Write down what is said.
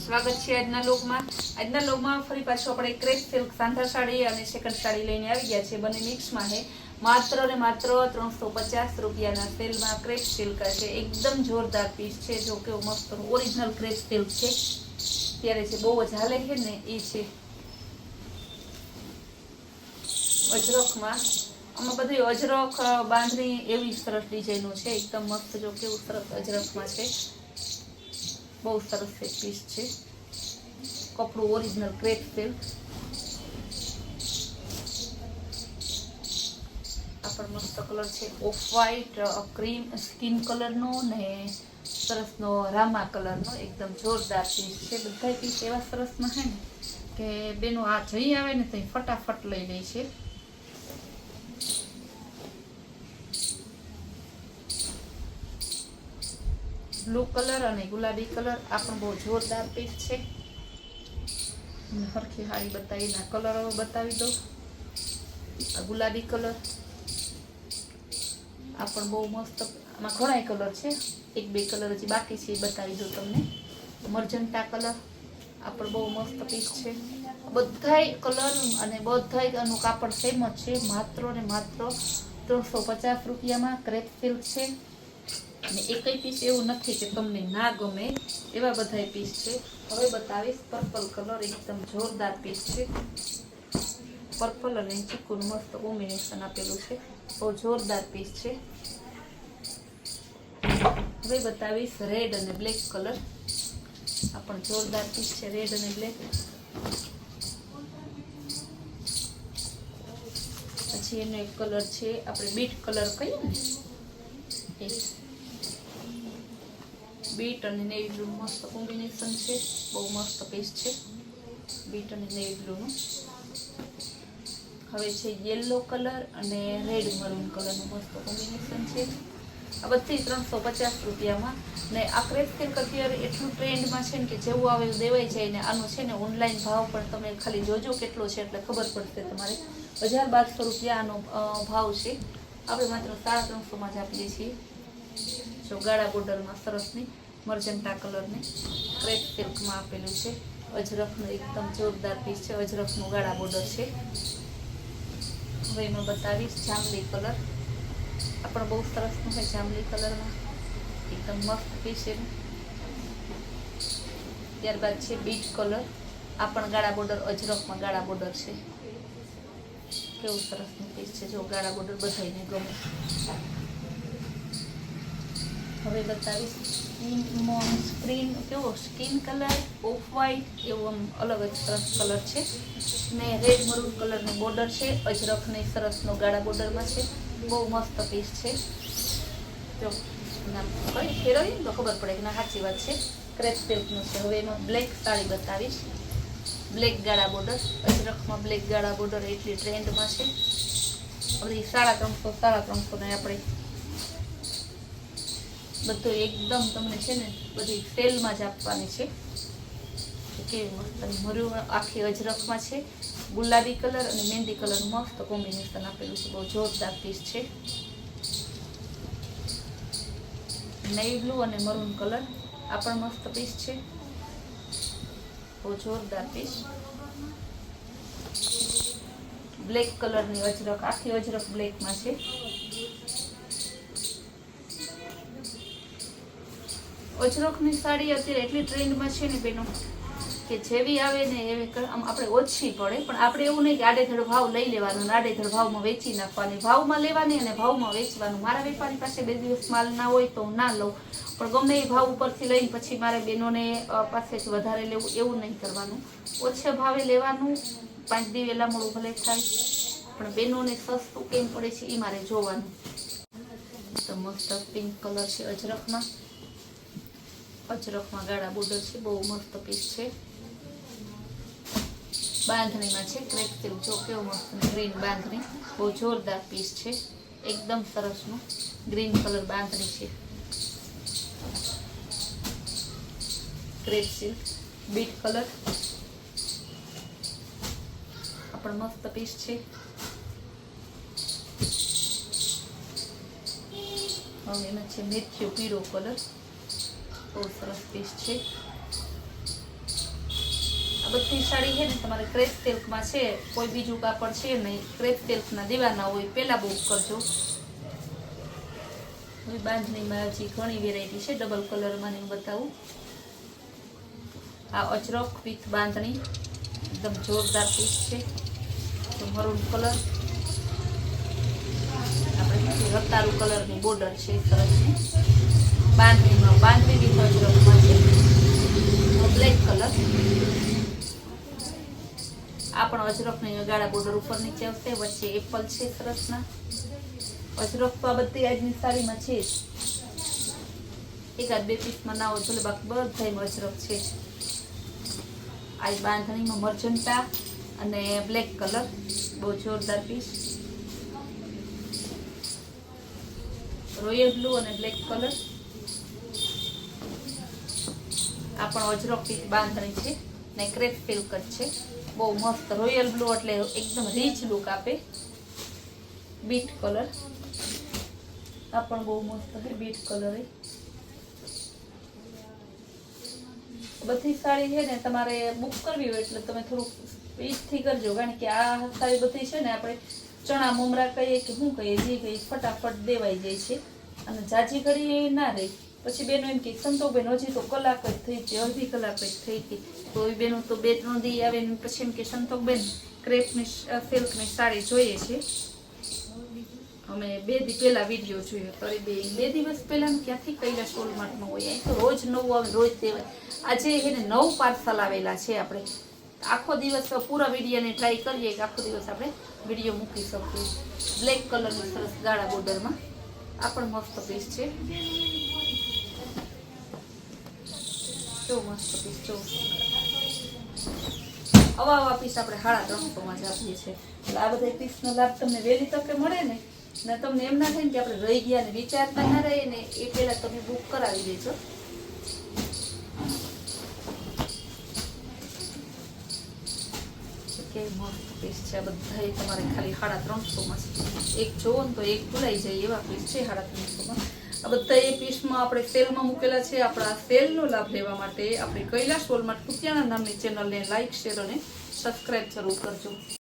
સ્વાગત છે આજના લોગમાં ફરી પાછું આપણે ક્રેપ સિલ્ક સાંધા સાડી અને સેકન્ડ સાડી લઈને આવી ગયા છે. બંને મિક્સમાં છે. માત્ર ને માત્ર 350 રૂપિયાના સેલમાં ક્રેપ સિલ્ક છે. એકદમ જોરદાર પીસ છે. જો કેવું મસ્ત ઓરિજિનલ ક્રેપ સિલ્ક છે. ત્યારે છે બહુ જ હાલે છે ને એ છે અજરખમાં. આમાં બધી અજરખ બાંધણી એવી સરસ ડિઝાઇનો છે. એકદમ મસ્ત જો કેવું સરસ અજરખમાં છે. બહુ સરસ એક પીસ છે. કપડું ઓરિજિનલ ક્રેપ સિલ્ક. આ પણ મસ્ત કલર છે. ઓફ વ્હાઈટ ક્રીમ સ્કિન કલરનો ને સરસનો રામા કલરનો એકદમ જોરદાર પીસ છે. બધા પીસ એવા સરસમાં છે ને કે બેનો આ જઈ આવે ને તો ફટાફટ લઈ લે છે. બ્લુ કલર અને ગુલાબી કલર આ પણ બહુ જોરદાર પીસ છે. હરખી હારી બતાવીને કલર બતાવી દો. આ ગુલાબી કલર આ પણ બહુ મસ્ત. આમાં ઘણા કલર છે. એક બે કલર હજી બાકી છે એ બતાવી દો તમને. મર્જન્ટા કલર આ પણ બહુ મસ્ત પીસ છે. બધાય કલર અને બધાય નું કાપડ સેમ જ છે. માત્ર ને માત્ર 350 રૂપિયામાં ક્રેપ સિલ્ક છે. અને એકય પીસ એવું નથી કે તમને ના ગમે એવા બધા પીસ છે. હવે બતાવીશ પર્પલ કલર. એકદમ જોરદાર પીસ છે. પર્પલ અને ચીકુનું મસ્ત કોમ્બિનેશન આપેલું છે. બહુ જોરદાર પીસ છે. હવે બતાવીશ રેડ અને બ્લેક કલર. આ પણ જોરદાર પીસ છે. રેડ અને બ્લેક. પછી એનો એક કલર છે આપણે બીટ કલર કહીએ ને એ બીટ અને નેવી બ્લુ મસ્ત કોમ્બિનેશન છે. બહુ મસ્ત પીસ છે બીટ અને નેવી બ્લુનું. હવે છે યેલો કલર અને રેડ મરૂન કલરનું મસ્ત કોમ્બિનેશન છે. આ બધી 350 રૂપિયામાં. ને આ ક્રેપ સિલ્ક અત્યારે એટલું ટ્રેન્ડમાં છે ને કે જેવું આવે એવું દેવાઈ જાય ને. આનો છે ને ઓનલાઈન ભાવ પણ તમે ખાલી જોજો કેટલો છે એટલે ખબર પડશે તમારે. 1200 રૂપિયા આનો ભાવ છે. આપણે માત્ર 350માં જ આપીએ છીએ. જો ગાળા બોર્ડરમાં સરસની મર્જન્ટા કલરની ક્રેપ સિલ્કમાં આપેલું છે. અજરખનું એકદમ જોરદાર પીસ છે. અજરખનું ગાળા બોર્ડર છે. હવે એમાં બતાવીશ જાંબલી કલર. આ પણ બહુ સરસનું છે જાંબલી કલરમાં. એકદમ મસ્ત પીસ છે. ત્યારબાદ છે બીટ કલર. આ પણ ગાળા બોર્ડર અજરખમાં ગાળા બોર્ડર છે. કેવું સરસનું પીસ છે. જો ગાળા બોર્ડર બધાને ગમે. હવે બતાવીશ સ્ક્રીન કેવો સ્કિન કલર ઓફ વ્હાઈટ એવો અલગ જ સરસ કલર છે. ને રેડ મરૂન કલરની બોર્ડર છે. અજરખની સરસનો ગાળા બોર્ડરમાં છે. બહુ મસ્ત પીસ છે. જો કઈ ફેરવીને તો ખબર પડે કે ના સાચી વાત છે. ક્રેપ સિલ્કનું છે. હવે એમાં બ્લેક સાડી બતાવીશ. બ્લેક ગાળા બોર્ડર. અજરખમાં બ્લેક ગાળા બોર્ડર એટલી ટ્રેન્ડમાં છે. બધી 350 ને આપણે બધું એકદમ તમને છે ને બધી સેલમાં જ આપવાની છે. કેવી મસ્ત મરૂન આખી અજરખમાં છે. ગુલાબી કલર અને મહેંદી કલર મસ્ત કોમ્બિનેશન આપેલું છે. બહુ જોરદાર પીસ છે. નેવી બ્લુ અને મરૂન કલર આ પણ મસ્ત પીસ છે. બહુ જોરદાર પીસ. બ્લેક કલરની અજરખ આખી અજરખ બ્લેકમાં છે. અજરખની સાડી અત્યારે એટલી ટ્રેન્ડમાં છે ને બેનો કે જેવી આવે ને એવી આપણે ઓછી પડે. પણ આપણે એવું નહીં કે આડેધડ ભાવ લઈ લેવાનું, આડેધડ ભાવમાં વેચી નાખવાની. ભાવમાં લેવાની અને ભાવમાં વેચવાનું. મારા વેપારી પાસે 2 દિવસ માલ ના હોય તો ના લઉં. પણ ગમે એ ભાવ ઉપરથી લઈને પછી મારે બહેનોને પાસે જ વધારે લેવું એવું નહીં કરવાનું. ઓછા ભાવે લેવાનું. 5 દી વહેલા મોડું ભલે થાય પણ બહેનોને સસ્તું કેમ પડે છે એ મારે જોવાનું. તો મસ્ત પિંક કલર છે અજરખમાં. અજરખમાં ગાળા બોર્ડર છે. બહુ મસ્ત પીસ છે. બાંધણીમાં છે ક્રેપ સિલ્ક. જો કેવો મસ્ત ગ્રીન બાંધણી. બહુ જોરદાર પીસ છે. એકદમ સરસનું ગ્રીન કલર બાંધણી છે. ક્રેપ સિલ્ક બીટ કલર આ પણ મસ્ત પીસ છે. હવે એમાં છે મેથ્યુ પીળો કલર. બહુ સરસ પીસ છે. આ બધી સાડી છે ને તમારે ક્રેપ સિલ્કમાં છે, કોઈ બીજું કાપડ છે નહીં. ક્રેપ સિલ્કના દેવાના હોય પહેલાં બુક કરજો. બાંધણીમાં હજી ઘણી વેરાયટી છે, ડબલ કલરમાં હું બતાવું. આ અજરક વિથ બાંધણી એકદમ જોરદાર પીસ છે. તો મરૂન કલર, આપણે રતારું કલરની બોર્ડર છે સરસની. બાંધણીમાં બાંધણી વિથ અજરકમાં છે. બ્લેક કલર, આ પણ અજરકની ગાળા બોર્ડર ઉપર નીચે આવશે. વચ્ચે એપલ છે સરસના. અજરક તો આ બધી આજની સાડીમાં છે જ. એકાદ બે પીસમાં ના હોય તો બાકી બધામાં અજરક છે. આ બાંધણીમાં મર્જન્ટા અને બ્લેક કલર, બહુ જોરદાર પીસ. રોયલ બ્લુ અને બ્લેક કલર, આ પણ અજરક વિથ બાંધણી છે ને ક્રેપ સિલ્ક જ છે. બહુ મસ્ત રોયલ બ્લુ એટલે એકદમ રીચ લુક આપે. બીટ કલર, આ પણ બહુ મસ્ત છે બીટ કલર. બધી સાડી છે ને તમારે બુક કરવી હોય એટલે તમે થોડુંક સ્પીડથી કરજો, કારણ કે આ સાડી બધી છે ને આપણે ચણા મમરા કહીએ કે શું કહીએ, જે કહીએ ફટાફટ દેવાઈ જાય છે અને જાજી ઘડી ના રહી. પછી બેનો એમ કે સંતોકબેન હજી તો કલાક જ થઈ હતી, અડધી કલાક જ થઈ હતી. તો એ બેનો તો 2-3 દી આવે ને પછી એમ કે સંતોકબેન ક્રેપની સિલ્કની સાડી જોઈએ છે. અમે 2 દી પહેલા વિડીયો જોયો તો બે દિવસ પહેલા ક્યાંથી કૈલાશ વોલમાર્ટમાં હોય, અહીં તો રોજ નવું આવે, રોજ દેવાય. આજે એને 9 પાર્સલ આવેલા છે. આપણે આખો દિવસ પૂરા વિડીયોને ટ્રાય કરીએ કે આખો દિવસ આપણે વિડીયો મૂકી શકીએ. બ્લેક કલરની સરસ ગાળા બોર્ડરમાં, આ પણ મસ્ત પીસ છે. કેવું મસ્ત પીસ, જો આવા પીસ આપણે 350માં જ આપીએ છીએ. એટલે આ બધા પીસનો લાભ તમને વહેલી તકે મળે ને તમને એમ ના થાય ને કે આપણે રહી ગયા ને વિચારતા ના રહીએ ને, એ પહેલા તમે બુક કરાવી દેજો. કેવી મસ્ત પીસ છે. આ બધા તમારે ખાલી 350માં છે. એક જોવો ને તો એક ભૂલાઈ જાય એવા પીસ છે 350માં. આ બધા એ પીસમાં આપણે સેલમાં મૂકેલા છે. આપણા સેલનો લાભ લેવા માટે આપણે કૈલાશ વોલમાર્ટ કુતિયાણા નામની ચેનલને લાઈક, શેર અને સબસ્ક્રાઈબ જરૂર કરજો.